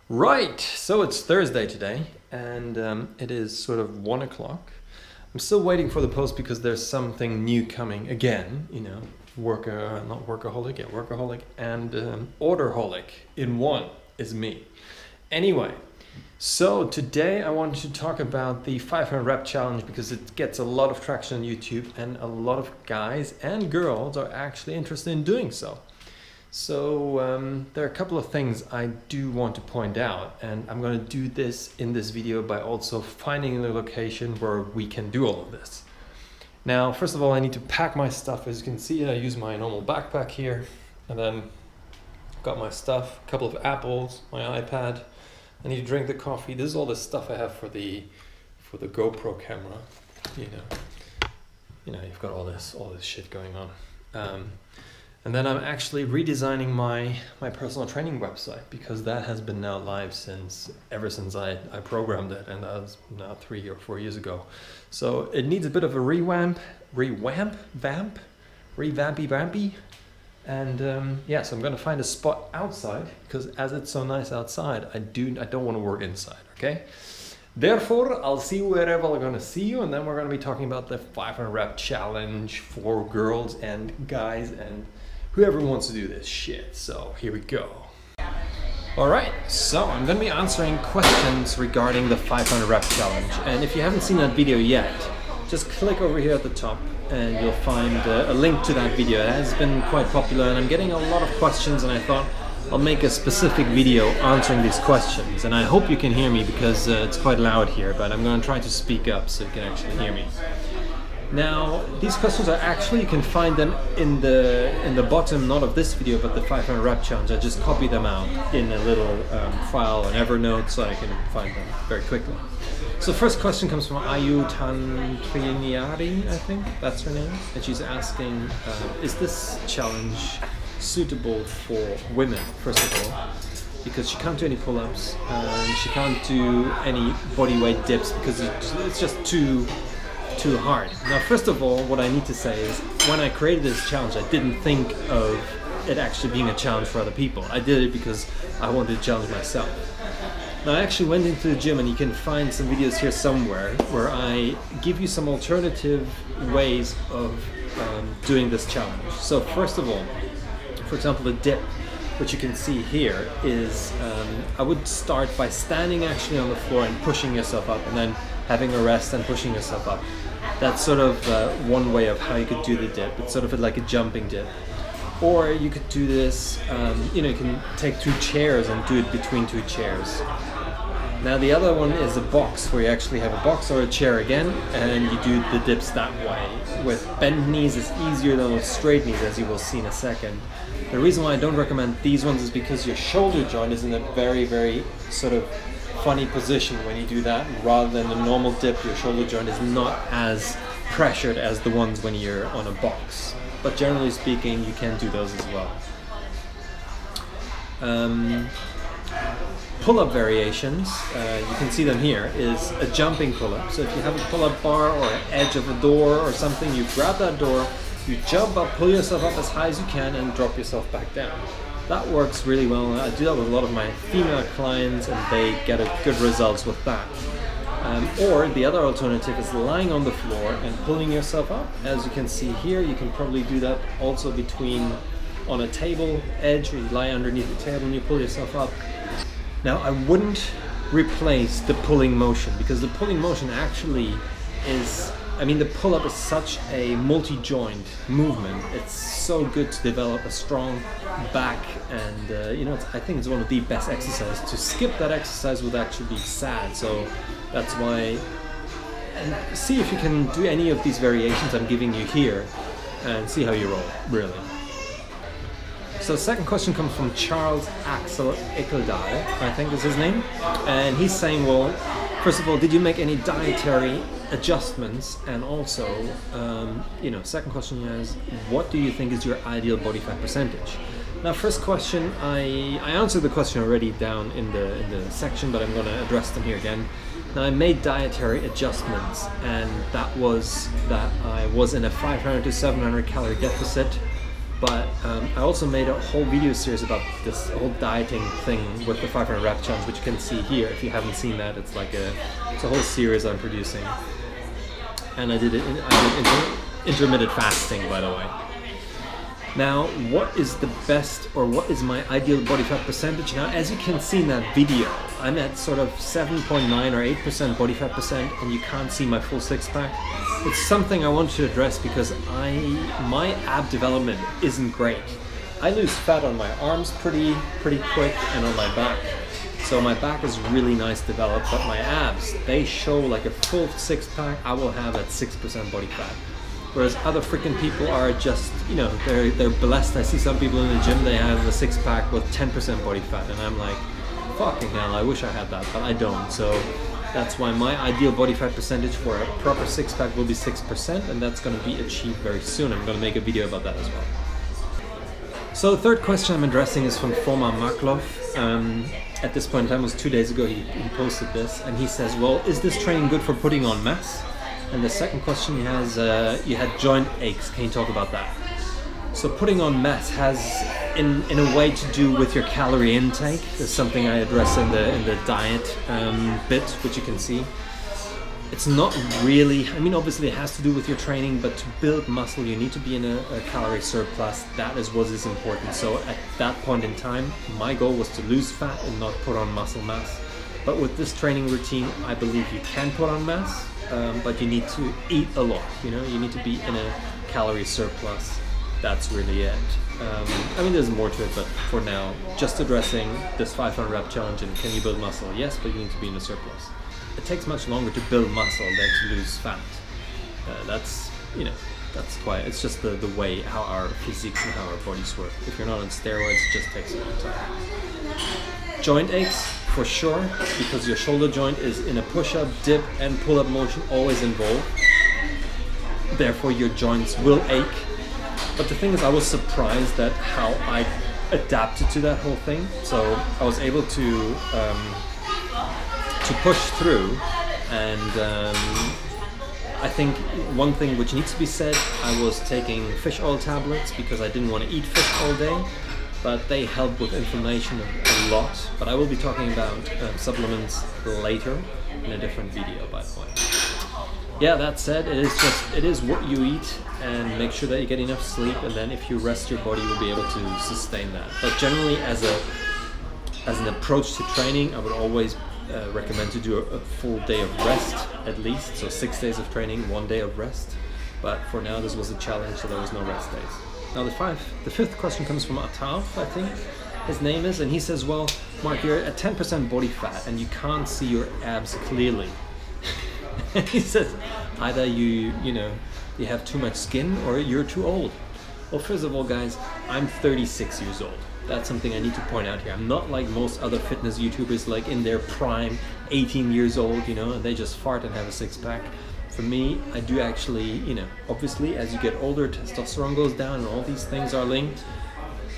Right, so it's Thursday today, and it is sort of 1 o'clock. I'm still waiting for the post because there's something new coming again, workaholic and orderholic in one is me. Anyway, so today I wanted to talk about the 500 rep challenge because it gets a lot of traction on YouTube and a lot of guys and girls are actually interested in doing so. So there are a couple of things I do want to point out, and I'm going to do this in this video by also finding the location where we can do all of this. Now, first of all, I need to pack my stuff. As you can see, I use my normal backpack here, and then got my stuff, a couple of apples, my iPad. I need to drink the coffee. This is all the stuff I have for the GoPro camera. You know, you've got all this shit going on. And then I'm actually redesigning my personal training website because that has been now live ever since I programmed it, and that was now 3 or 4 years ago. So it needs a bit of a revampy. And yeah, so I'm gonna find a spot outside because as it's so nice outside, I don't want to work inside. Okay. Therefore, I'll see you wherever I'm gonna see you, and then we're gonna be talking about the 500 rep challenge for girls and guys and whoever wants to do this shit. So here we go. All right, so I'm gonna be answering questions regarding the 500 rep challenge. And if you haven't seen that video yet, just click over here at the top and you'll find a link to that video. It has been quite popular and I'm getting a lot of questions, and I thought I'll make a specific video answering these questions. And I hope you can hear me because it's quite loud here, but I'm gonna try to speak up so you can actually hear me. Now, these questions are actually, you can find them in the bottom, not of this video, but the 500 rep challenge. I just copied them out in a little file on Evernote so I can find them very quickly. So the first question comes from Untitled, I think that's her name. And she's asking, is this challenge suitable for women, first of all? Because she can't do any pull-ups, and she can't do any body weight dips because it's just too hard. Now, first of all, what I need to say is when I created this challenge, I didn't think of it actually being a challenge for other people. I did it because I wanted to challenge myself. Now, I actually went into the gym, and you can find some videos here somewhere where I give you some alternative ways of doing this challenge. So first of all, for example, the dip, which you can see here, is I would start by standing actually on the floor and pushing yourself up, and then having a rest and pushing yourself up. That's sort of one way of how you could do the dip. It's sort of like a jumping dip. Or you could do this, you can take 2 chairs and do it between 2 chairs. Now the other one is a box, where you actually have a box or a chair again, and you do the dips that way. With bent knees, it's easier than with straight knees, as you will see in a second. The reason why I don't recommend these ones is because your shoulder joint is in a very, very sort of funny position when you do that. Rather than a normal dip, your shoulder joint is not as pressured as the ones when you're on a box. But generally speaking, you can do those as well. Pull-up variations, you can see them here, is a jumping pull-up. So if you have a pull-up bar or an edge of a door or something, you grab that door, you jump up, pull yourself up as high as you can, and drop yourself back down. That works really well. I do that with a lot of my female clients, and they get good results with that. Or the other alternative is lying on the floor and pulling yourself up. As you can see here, you can probably do that also on a table edge, or you lie underneath the table and you pull yourself up. Now, I wouldn't replace the pulling motion, because the pulling motion actually is, the pull-up is such a multi-joint movement. It's so good to develop a strong back, and I think it's one of the best exercises. To skip that exercise would actually be sad. So that's why, and see if you can do any of these variations I'm giving you here, and see how you roll, really. So the second question comes from Charles Axel Ekeldal, I think is his name. And he's saying, well, first of all, did you make any dietary adjustments? And also, second question is, what do you think is your ideal body fat percentage? Now, first question, I answered the question already down in the section, but I'm going to address them here again. Now, I made dietary adjustments, and that was that I was in a 500 to 700 calorie deficit But I also made a whole video series about this whole dieting thing with the 500 rep challenge, which you can see here. If you haven't seen that, it's like it's a whole series I'm producing. And I did intermittent fasting, by the way. Now, what is the best, or what is my ideal body fat percentage? Now, as you can see in that video, I'm at sort of 7.9 or 8% body fat percent, and you can't see my full six pack. It's something I want to address because my ab development isn't great. I lose fat on my arms pretty quick and on my back. So my back is really nice developed, but my abs, they show like a full six pack I will have at 6% body fat. Whereas other freaking people are just, you know, they're blessed. I see some people in the gym, they have a six pack with 10% body fat, and I'm like, fucking hell, I wish I had that, but I don't. So that's why my ideal body fat percentage for a proper six pack will be 6%, and that's going to be achieved very soon. I'm going to make a video about that as well. So the third question I'm addressing is from Foma Maklov. At this point in time, it was 2 days ago, he posted this, and he says, well, is this training good for putting on mass? And the second question he has, you had joint aches. Can you talk about that? So putting on mass has, in a way, to do with your calorie intake. There's something I address in the diet bit, which you can see. It's not really, I mean, obviously it has to do with your training, but to build muscle, you need to be in a calorie surplus. That is what is important. So at that point in time, my goal was to lose fat and not put on muscle mass. But with this training routine, I believe you can put on mass. But you need to eat a lot, you know, you need to be in a calorie surplus. That's really it. I mean, there's more to it, but for now, just addressing this 500 rep challenge and can you build muscle? Yes, but you need to be in a surplus. It takes much longer to build muscle than to lose fat. That's, you know, that's quite, it's just the way how our physiques and how our bodies work. If you're not on steroids, it just takes a long time. Joint aches, for sure, because your shoulder joint is in a push-up, dip, and pull-up motion always involved. Therefore, your joints will ache. But the thing is, I was surprised at how I adapted to that whole thing. So I was able to push through, and I think one thing which needs to be said, I was taking fish oil tablets because I didn't want to eat fish all day. But they help with inflammation a lot. But I will be talking about supplements later in a different video, by the way. Yeah, that said, it is what you eat, and make sure that you get enough sleep, and then if you rest your body, you'll be able to sustain that. But generally, as an approach to training, I would always recommend to do a full day of rest at least. So 6 days of training, 1 day of rest. But for now, this was a challenge, so there was no rest days. Now the fifth question comes from Atav, I think his name is, and he says, well, Mark, you're at 10% body fat and you can't see your abs clearly. He says, either you have too much skin or you're too old. Well, first of all, guys, I'm 36 years old. That's something I need to point out here. I'm not like most other fitness YouTubers, like in their prime, 18 years old, you know, and they just fart and have a six pack. For me, I do actually, you know, obviously as you get older, testosterone goes down and all these things are linked.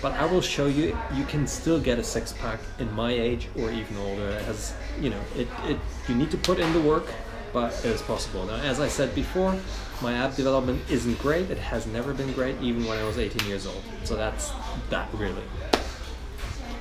But I will show you, you can still get a six pack in my age or even older. As you know, you need to put in the work, but it is possible. Now, as I said before, my ab development isn't great. It has never been great, even when I was 18 years old. So that's that really.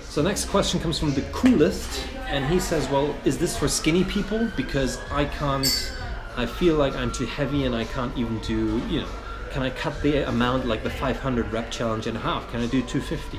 So next question comes from the Coolest, and he says, well, is this for skinny people? Because I feel like I'm too heavy and I can't even do, you know, can I cut the amount like the 500 rep challenge in half? Can I do 250?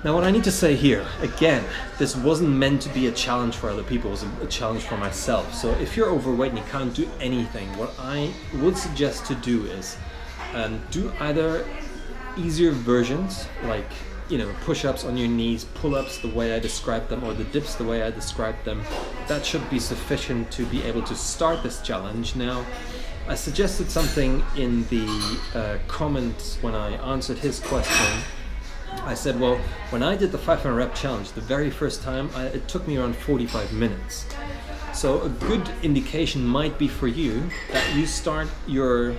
Now what I need to say here, again, this wasn't meant to be a challenge for other people, it was a challenge for myself. So if you're overweight and you can't do anything, what I would suggest to do is do either easier versions, like, you know, push-ups on your knees, pull-ups the way I described them, or the dips the way I described them. That should be sufficient to be able to start this challenge. Now, I suggested something in the comments when I answered his question. I said, well, when I did the 500 rep challenge the very first time, it took me around 45 minutes. So a good indication might be for you that you start your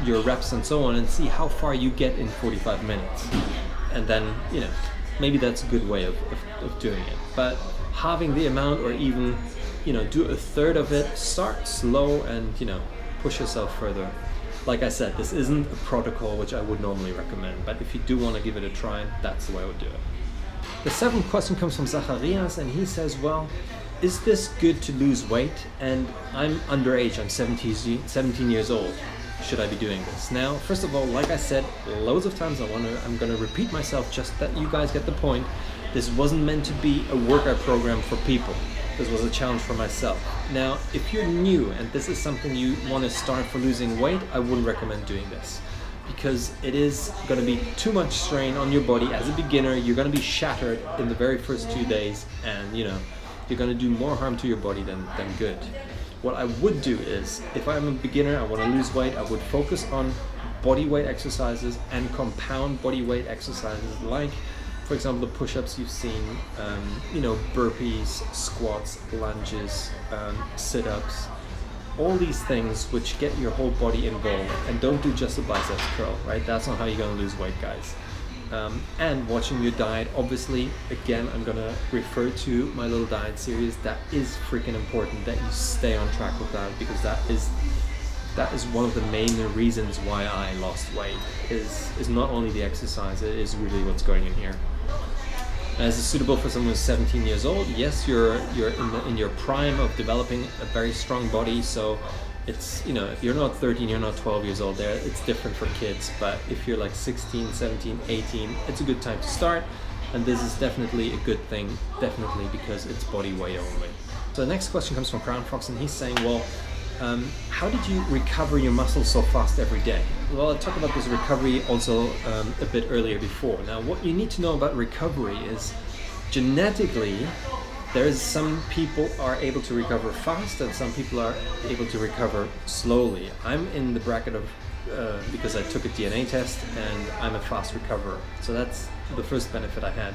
reps and so on and see how far you get in 45 minutes. And then, you know, maybe that's a good way of doing it. But halving the amount, or even, you know, do a third of it, start slow and, you know, push yourself further. like I said, this isn't a protocol which I would normally recommend, but if you do want to give it a try, that's the way I would do it. The seventh question comes from Zacharias, and he says, well, is this good to lose weight? And I'm underage, I'm 17 years old. Should I be doing this? Now, first of all, like I said loads of times, I'm going to repeat myself just that you guys get the point. This wasn't meant to be a workout program for people. This was a challenge for myself. Now, if you're new and this is something you want to start for losing weight, I wouldn't recommend doing this, because it is going to be too much strain on your body. As a beginner, you're going to be shattered in the very first 2 days, and you're going to do more harm to your body than good. What I would do is, if I'm a beginner, I want to lose weight, I would focus on body weight exercises and compound body weight exercises, like, for example, the push-ups you've seen, burpees, squats, lunges, sit-ups, all these things which get your whole body involved. And don't do just a biceps curl, right? That's not how you're going to lose weight, guys. And watching your diet, obviously, again, I'm gonna refer to my little diet series. That is freaking important that you stay on track with that, because that is one of the main reasons why I lost weight, is not only the exercise, it is really what's going in here. Is it suitable for someone who's 17 years old? Yes, you're in your prime of developing a very strong body, so it's, if you're not 13, you're not 12 years old there, it's different for kids. But if you're like 16, 17, 18, it's a good time to start. And this is definitely a good thing, definitely, because it's body weight only. So the next question comes from Crown Fox, and he's saying, well, how did you recover your muscles so fast every day? Well, I talked about this recovery also a bit earlier before. Now, what you need to know about recovery is, genetically, some people are able to recover fast and some people are able to recover slowly. I'm in the bracket of, because I took a DNA test and I'm a fast recoverer. So that's the first benefit I had.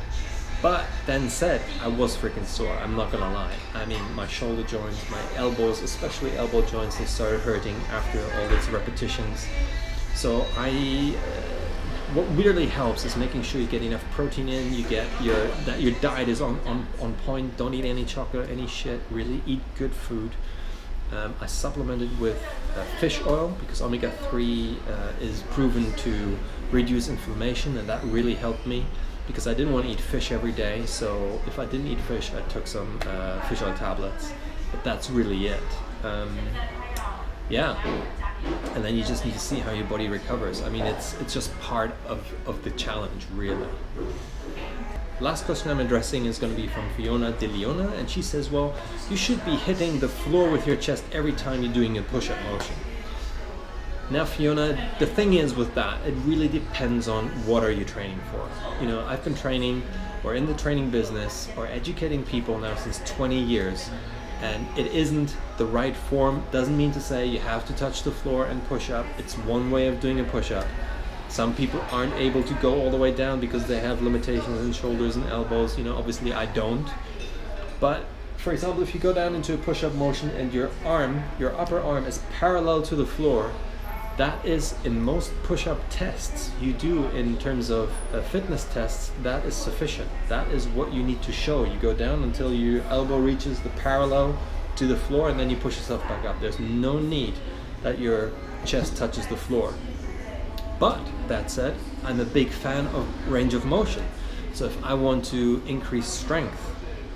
But then said, I was freaking sore, I'm not gonna lie. I mean, my shoulder joints, my elbows, especially elbow joints, they started hurting after all these repetitions. So what really helps is making sure you get enough protein in, that your diet is on point. Don't eat any chocolate, any shit, really eat good food. I supplemented with fish oil, because omega-3 is proven to reduce inflammation, and that really helped me, because I didn't want to eat fish every day. So if I didn't eat fish, I took some fish oil tablets, but that's really it. Yeah. And then you just need to see how your body recovers. I mean, it's just part of the challenge, really. Last question I'm addressing is going to be from Fiona De Leona, and she says, well, you should be hitting the floor with your chest every time you're doing a push-up motion. Now, Fiona, the thing is with that, it really depends on what are you training for. I've been training, or in the training business, or educating people now since 20 years. And it isn't the right form. Doesn't mean to say you have to touch the floor and push up. It's one way of doing a push-up. Some people aren't able to go all the way down because they have limitations in shoulders and elbows. Obviously I don't. But for example, if you go down into a push-up motion and your upper arm is parallel to the floor, that is, in most push-up tests you do in terms of fitness tests, that is sufficient. That is what you need to show. You go down until your elbow reaches the parallel to the floor, and then you push yourself back up. There's no need that your chest touches the floor. But that said, I'm a big fan of range of motion. So if I want to increase strength,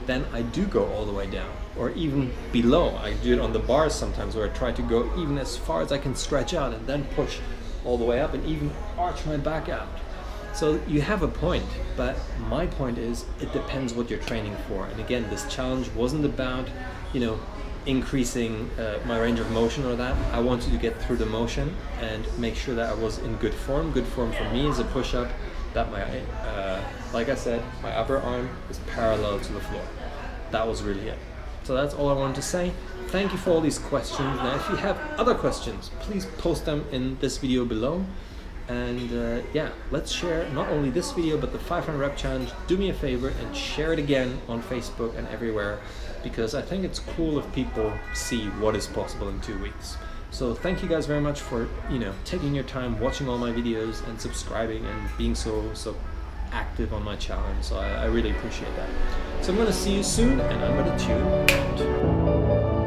then I do go all the way down, or even below. I do it on the bars sometimes, where I try to go even as far as I can stretch out and then push all the way up and even arch my back out. So you have a point, but my point is, it depends what you're training for. And again, this challenge wasn't about, increasing my range of motion or that. I wanted to get through the motion and make sure that I was in good form. Good form for me is a push-up that like I said, my upper arm is parallel to the floor. That was really it. So that's all I wanted to say. Thank you for all these questions. Now, if you have other questions, please post them in this video below. And yeah, let's share not only this video, but the 500 rep challenge. Do me a favor and share it again on Facebook and everywhere, because I think it's cool if people see what is possible in 2 weeks. So thank you guys very much for, taking your time, watching all my videos and subscribing and being so active on my challenge. So I really appreciate that. So I'm going to see you soon, and I'm going to tune out.